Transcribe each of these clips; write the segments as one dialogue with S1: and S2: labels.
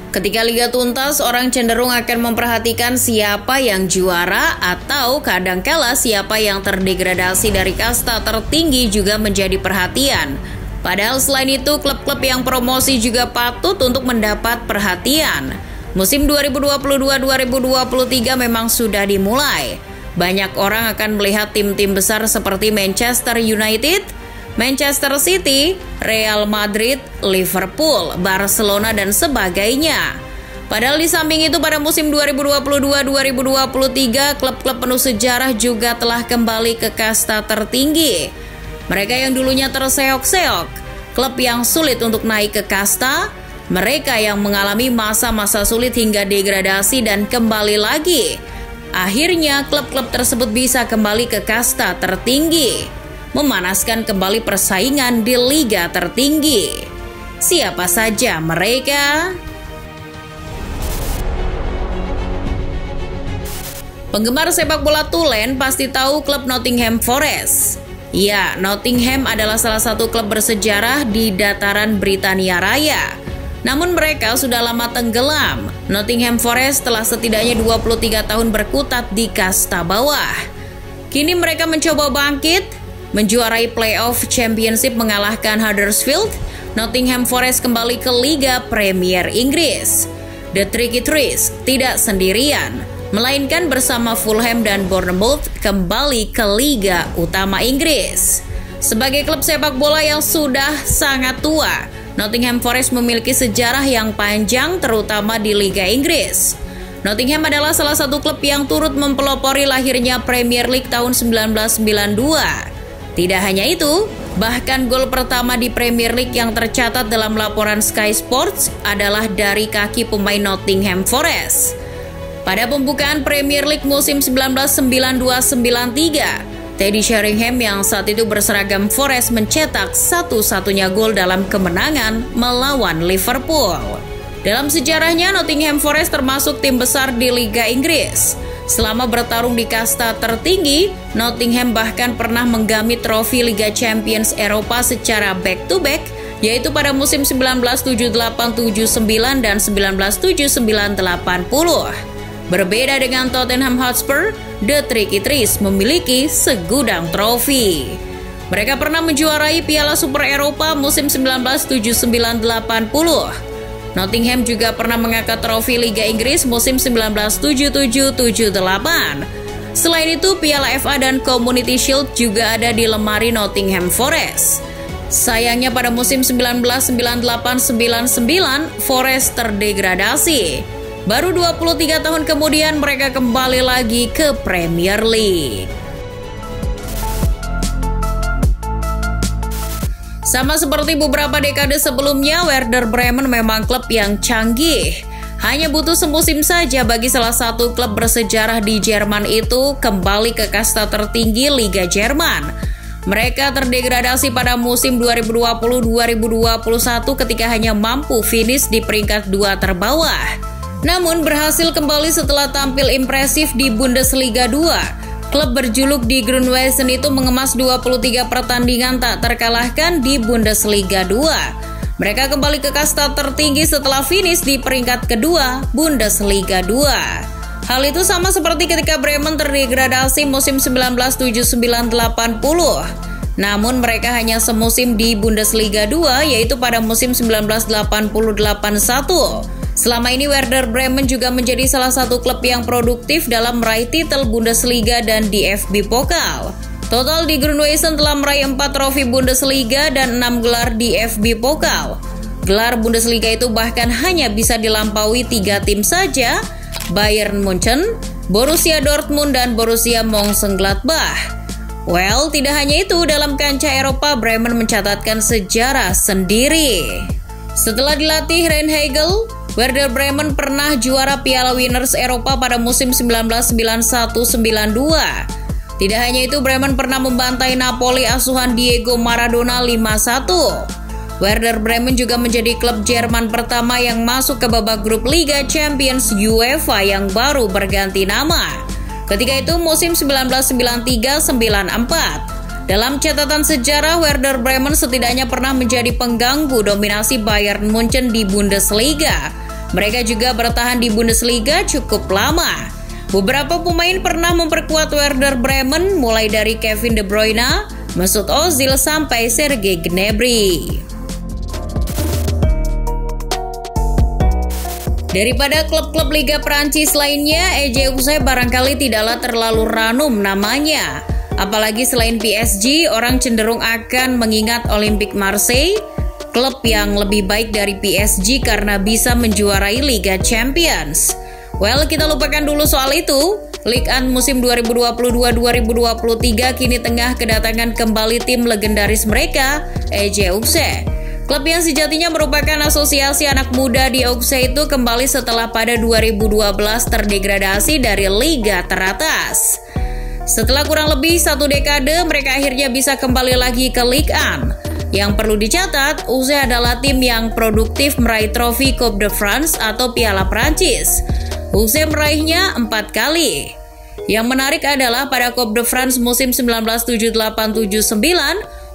S1: Ketika liga tuntas, orang cenderung akan memperhatikan siapa yang juara atau kadangkala siapa yang terdegradasi dari kasta tertinggi juga menjadi perhatian. Padahal selain itu, klub-klub yang promosi juga patut untuk mendapat perhatian. Musim 2022-2023 memang sudah dimulai. Banyak orang akan melihat tim-tim besar seperti Manchester United, Manchester City, Real Madrid, Liverpool, Barcelona, dan sebagainya. Padahal di samping itu pada musim 2022-2023, klub-klub penuh sejarah juga telah kembali ke kasta tertinggi. Mereka yang dulunya terseok-seok, klub yang sulit untuk naik ke kasta, mereka yang mengalami masa-masa sulit hingga degradasi dan kembali lagi. Akhirnya klub-klub tersebut bisa kembali ke kasta tertinggi, memanaskan kembali persaingan di liga tertinggi. Siapa saja mereka? Penggemar sepak bola tulen pasti tahu klub Nottingham Forest. Ya, Nottingham adalah salah satu klub bersejarah di dataran Britania Raya. Namun mereka sudah lama tenggelam. Nottingham Forest telah setidaknya 23 tahun berkutat di kasta bawah. Kini mereka mencoba bangkit, menjuarai playoff championship mengalahkan Huddersfield. Nottingham Forest kembali ke Liga Premier Inggris. The Tricky Threes tidak sendirian, melainkan bersama Fulham dan Bournemouth kembali ke Liga Utama Inggris. Sebagai klub sepak bola yang sudah sangat tua, Nottingham Forest memiliki sejarah yang panjang terutama di Liga Inggris. Nottingham adalah salah satu klub yang turut mempelopori lahirnya Premier League tahun 1992. Tidak hanya itu, bahkan gol pertama di Premier League yang tercatat dalam laporan Sky Sports adalah dari kaki pemain Nottingham Forest. Pada pembukaan Premier League musim 1992-93, Teddy Sheringham yang saat itu berseragam Forest mencetak satu-satunya gol dalam kemenangan melawan Liverpool. Dalam sejarahnya, Nottingham Forest termasuk tim besar di Liga Inggris. Selama bertarung di kasta tertinggi, Nottingham bahkan pernah menggamit trofi Liga Champions Eropa secara back-to-back, yaitu pada musim 1978-79 dan 1979-80. Berbeda dengan Tottenham Hotspur, The Tricky Threes memiliki segudang trofi. Mereka pernah menjuarai Piala Super Eropa musim 1979-80. Nottingham juga pernah mengangkat trofi Liga Inggris musim 1977-78. Selain itu, Piala FA dan Community Shield juga ada di lemari Nottingham Forest. Sayangnya pada musim 1998-99, Forest terdegradasi. Baru 23 tahun kemudian mereka kembali lagi ke Premier League. Sama seperti beberapa dekade sebelumnya, Werder Bremen memang klub yang canggih. Hanya butuh semusim saja bagi salah satu klub bersejarah di Jerman itu kembali ke kasta tertinggi Liga Jerman. Mereka terdegradasi pada musim 2020-2021 ketika hanya mampu finish di peringkat 2 terbawah. Namun berhasil kembali setelah tampil impresif di Bundesliga 2. Klub berjuluk Die Groene-Weißen itu mengemas 23 pertandingan tak terkalahkan di Bundesliga 2. Mereka kembali ke kasta tertinggi setelah finish di peringkat kedua Bundesliga 2. Hal itu sama seperti ketika Bremen terdegradasi musim 1979-80. Namun mereka hanya semusim di Bundesliga 2, yaitu pada musim 1980-81. Selama ini Werder Bremen juga menjadi salah satu klub yang produktif dalam meraih titel Bundesliga dan DFB Pokal. Total Die Groene-Weißen telah meraih 4 trofi Bundesliga dan 6 gelar DFB Pokal. Gelar Bundesliga itu bahkan hanya bisa dilampaui 3 tim saja, Bayern Munchen, Borussia Dortmund, dan Borussia Mönchengladbach. Well, tidak hanya itu, dalam kancah Eropa Bremen mencatatkan sejarah sendiri. Setelah dilatih Reinhagel, Werder Bremen pernah juara Piala Winners Eropa pada musim 1991-92. Tidak hanya itu, Bremen pernah membantai Napoli asuhan Diego Maradona 5-1. Werder Bremen juga menjadi klub Jerman pertama yang masuk ke babak grup Liga Champions UEFA yang baru berganti nama. Ketika itu musim 1993-94. Dalam catatan sejarah, Werder Bremen setidaknya pernah menjadi pengganggu dominasi Bayern Munchen di Bundesliga. Mereka juga bertahan di Bundesliga cukup lama. Beberapa pemain pernah memperkuat Werder Bremen, mulai dari Kevin De Bruyne, Mesut Ozil sampai Serge Gnabry. Daripada klub-klub Liga Prancis lainnya, Eze barangkali tidaklah terlalu ranum namanya. Apalagi selain PSG, orang cenderung akan mengingat Olympique Marseille, klub yang lebih baik dari PSG karena bisa menjuarai Liga Champions. Well, kita lupakan dulu soal itu. Ligue 1 musim 2022-2023 kini tengah kedatangan kembali tim legendaris mereka, Eze. Klub yang sejatinya merupakan asosiasi anak muda di Auxerre itu kembali setelah pada 2012 terdegradasi dari liga teratas. Setelah kurang lebih 1 dekade, mereka akhirnya bisa kembali lagi ke Ligue 1. Yang perlu dicatat, Auxerre adalah tim yang produktif meraih trofi Coupe de France atau Piala Prancis. Auxerre meraihnya 4 kali. Yang menarik adalah pada Coupe de France musim 1978-79,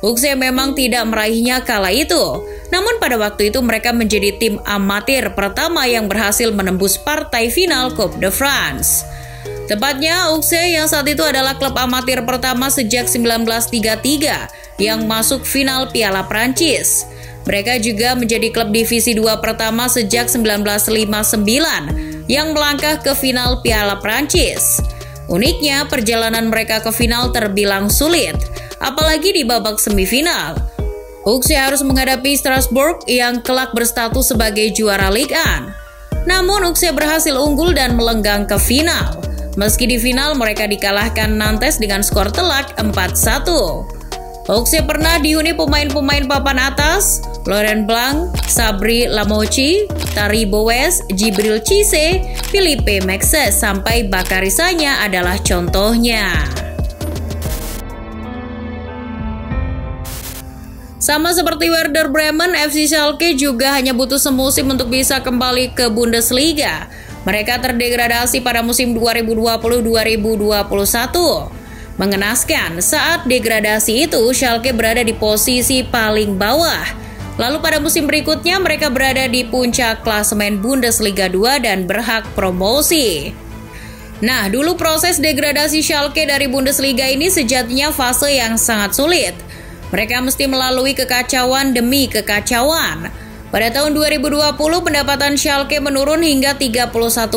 S1: Auxerre memang tidak meraihnya kala itu. Namun pada waktu itu mereka menjadi tim amatir pertama yang berhasil menembus partai final Coupe de France. Tepatnya Auxerre yang saat itu adalah klub amatir pertama sejak 1933 yang masuk final Piala Prancis. Mereka juga menjadi klub divisi 2 pertama sejak 1959 yang melangkah ke final Piala Prancis. Uniknya, perjalanan mereka ke final terbilang sulit, apalagi di babak semifinal. Auxerre harus menghadapi Strasbourg yang kelak berstatus sebagai juara Ligue 1. Namun Auxerre berhasil unggul dan melenggang ke final. Meski di final mereka dikalahkan Nantes dengan skor telak 4-1. Auxerre pernah dihuni pemain-pemain papan atas, Laurent Blanc, Sabri Lamouchi, Thierry Boez, Djibril Cissé, Philippe Mexes, sampai Bakary Sagna adalah contohnya. Sama seperti Werder Bremen, FC Schalke juga hanya butuh semusim untuk bisa kembali ke Bundesliga. Mereka terdegradasi pada musim 2020-2021. Mengenaskan, saat degradasi itu Schalke berada di posisi paling bawah. Lalu pada musim berikutnya mereka berada di puncak klasemen Bundesliga 2 dan berhak promosi. Nah, dulu proses degradasi Schalke dari Bundesliga ini sejatinya fase yang sangat sulit. Mereka mesti melalui kekacauan demi kekacauan. Pada tahun 2020 pendapatan Schalke menurun hingga 31%.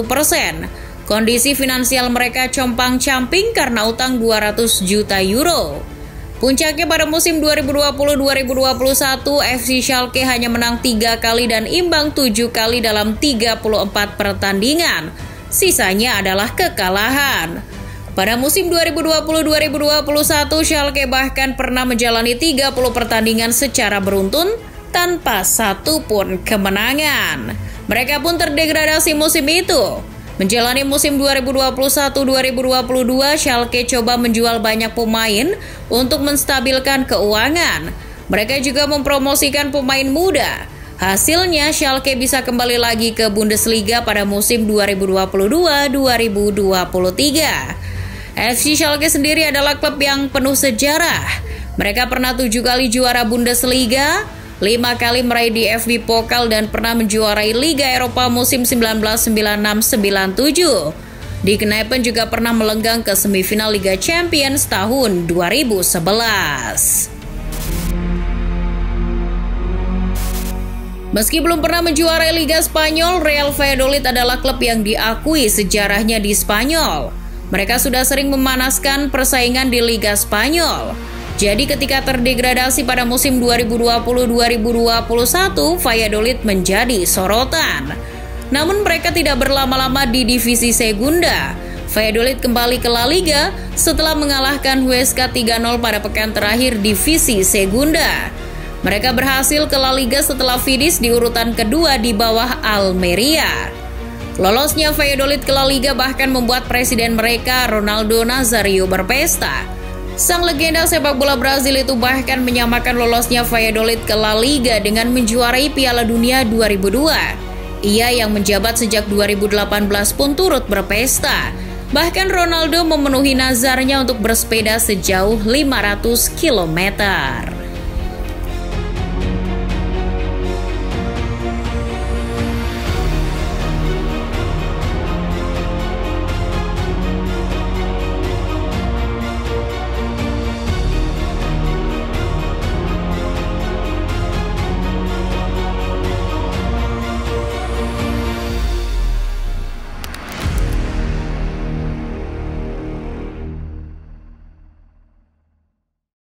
S1: Kondisi finansial mereka compang-camping karena utang 200 juta euro. Puncaknya pada musim 2020-2021, FC Schalke hanya menang 3 kali dan imbang 7 kali dalam 34 pertandingan. Sisanya adalah kekalahan. Pada musim 2020-2021, Schalke bahkan pernah menjalani 30 pertandingan secara beruntun tanpa satu pun kemenangan. Mereka pun terdegradasi musim itu. Menjalani musim 2021-2022, Schalke coba menjual banyak pemain untuk menstabilkan keuangan. Mereka juga mempromosikan pemain muda. Hasilnya, Schalke bisa kembali lagi ke Bundesliga pada musim 2022-2023. FC Schalke sendiri adalah klub yang penuh sejarah. Mereka pernah 7 kali juara Bundesliga, 5 kali meraih DFB Pokal dan pernah menjuarai Liga Eropa musim 1996-97. Die Knepen juga pernah melenggang ke semifinal Liga Champions tahun 2011. Meski belum pernah menjuarai Liga Spanyol, Real Valladolid adalah klub yang diakui sejarahnya di Spanyol. Mereka sudah sering memanaskan persaingan di Liga Spanyol. Jadi ketika terdegradasi pada musim 2020-2021, Valladolid menjadi sorotan. Namun mereka tidak berlama-lama di divisi Segunda. Valladolid kembali ke La Liga setelah mengalahkan Huesca 3-0 pada pekan terakhir divisi Segunda. Mereka berhasil ke La Liga setelah finish di urutan kedua di bawah Almeria. Lolosnya Valladolid ke La Liga bahkan membuat presiden mereka, Ronaldo Nazario, berpesta. Sang legenda sepak bola Brazil itu bahkan menyamakan lolosnya Valladolid ke La Liga dengan menjuarai Piala Dunia 2002. Ia yang menjabat sejak 2018 pun turut berpesta. Bahkan Ronaldo memenuhi nazarnya untuk bersepeda sejauh 500 km.